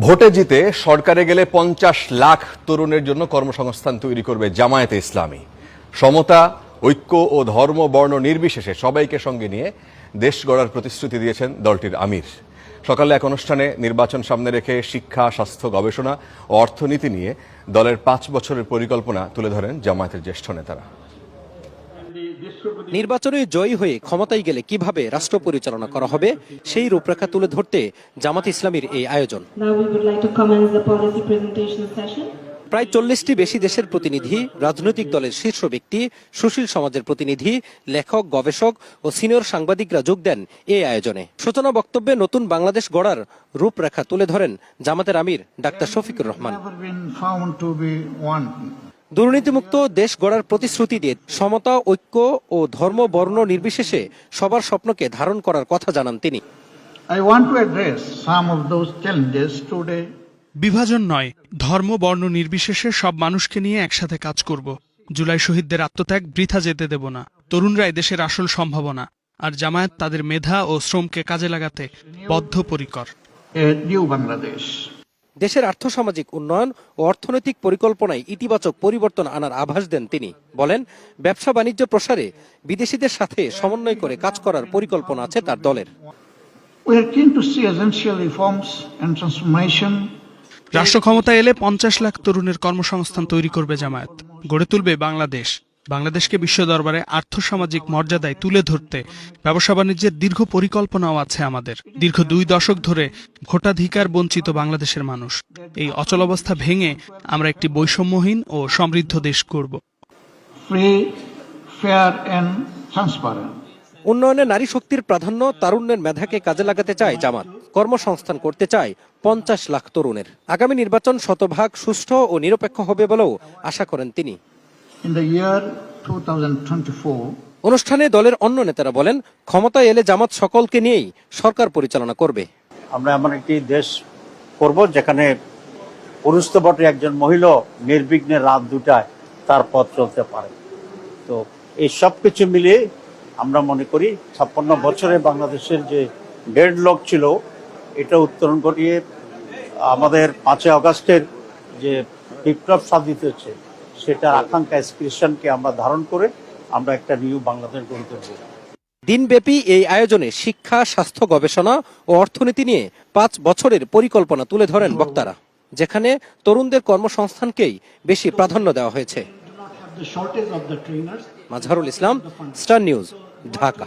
ভোটে জিতে সরকারে গেলে 50 লাখ তরুণের জন্য কর্মসংস্থান তৈরি করবে জামায়াতে ইসলামী। সমতা, ঐক্য ও ধর্ম বর্ণ নির্বিশেষে সবাইকে সঙ্গে নিয়ে দেশ গড়ার প্রতিশ্রুতি দিয়েছেন দলটির আমির। সকালে এক অনুষ্ঠানে নির্বাচন সামনে রেখে শিক্ষা, স্বাস্থ্য, গবেষণা ও অর্থনীতি নিয়ে দলের 5 বছরের পরিকল্পনা তুলে ধরেন জামায়াতের জ্যেষ্ঠ নেতারা। নির্বাচনে জয়ী হয়ে ক্ষমতায় গেলে কিভাবে রাষ্ট্র পরিচালনা করা হবে সেই রূপরেখা তুলে ধরতে জামাত ইসলামীর এই আয়োজন। প্রায় 40টি বেশি দেশের প্রতিনিধি, রাজনৈতিক দলের শীর্ষ ব্যক্তি, সুশীল সমাজের প্রতিনিধি, লেখক, গবেষক ও সিনিয়র সাংবাদিকরা যোগ দেন এই আয়োজনে। সূচনা বক্তব্যে নতুন বাংলাদেশ গড়ার রূপরেখা তুলে ধরেন জামাতের আমির ডাক্তার শফিকুর রহমান। দুর্নীতিমুক্ত দেশ গড়ার প্রতিশ্রুতি দিয়ে সমতা, ঐক্য ও ধর্ম বর্ণ নির্বিশেষে সবার স্বপ্নকে ধারণ করার কথা জানান তিনি। বিভাজন নয়, ধর্ম বর্ণ নির্বিশেষে সব মানুষকে নিয়ে একসাথে কাজ করব। জুলাই শহীদদের আত্মত্যাগ বৃথা যেতে দেব না। তরুণরাই দেশের আসল সম্ভাবনা, আর জামায়াত তাদের মেধা ও শ্রমকে কাজে লাগাতে বদ্ধপরিকর। দেশের আর্থসামাজিক উন্নয়ন ও অর্থনৈতিক পরিকল্পনায় ইতিবাচক পরিবর্তন আনার আভাস দেন তিনি। বলেন, ব্যবসা বাণিজ্য প্রসারে বিদেশিদের সাথে সমন্বয় করে কাজ করার পরিকল্পনা আছে তার দলের। রাষ্ট্র ক্ষমতা এলে 50 লাখ তরুণের কর্মসংস্থান তৈরি করবে জামায়াত। গড়ে তুলবে বাংলাদেশকে বিশ্ব দরবারে আর্থসামাজিক মর্যাদায় তুলে ধরতে ব্যবসা বাণিজ্যের দীর্ঘ পরিকল্পনাও আছে আমাদের। দীর্ঘ 2 দশক ধরে ভোটাধিকার বঞ্চিত বাংলাদেশের মানুষ, এই অচলাবস্থা ভেঙে আমরা একটি বৈষম্যহীন ও সমৃদ্ধ দেশ করব। উন্নয়নে নারী শক্তির প্রাধান্য, তারুণ্যের মেধাকে কাজে লাগাতে চায় জামাত। কর্মসংস্থান করতে চায় 50 লাখ তরুণের। আগামী নির্বাচন শতভাগ সুষ্ঠু ও নিরপেক্ষ হবে বলেও আশা করেন তিনি। অনুষ্ঠানে দলের অন্য নেতারা বলেন, ক্ষমতায় এলে জামাত সকলকে নিয়েই সরকার পরিচালনা করবে। আমরা এমন একটি দেশ করব যেখানে পুরুষ তো বটে, একজন মহিলা নির্বিঘ্নে রাত 2টায় তার পথ চলতে পারে। তো এই সব কিছু মিলিয়ে আমরা মনে করি 56 বছরে বাংলাদেশের যে ডেডলক ছিল এটা উত্তরণ ঘটিয়ে আমাদের 5 আগস্টের যে বিপ্লব সাধিত হচ্ছে সেটার আকাঙ্ক্ষা, অ্যাসপিরেশনকে আমরা ধারণ করে আমরা একটা নিউ বাংলাদেশ গড়ে তুলব। দিনব্যাপী এই আয়োজনে শিক্ষা, স্বাস্থ্য, গবেষণা ও অর্থনীতি নিয়ে 5 বছরের পরিকল্পনা তুলে ধরেন বক্তারা, যেখানে তরুণদের কর্মসংস্থানকেই বেশি প্রাধান্য দেওয়া হয়েছে। Mazharul Islam, star news, Dhaka.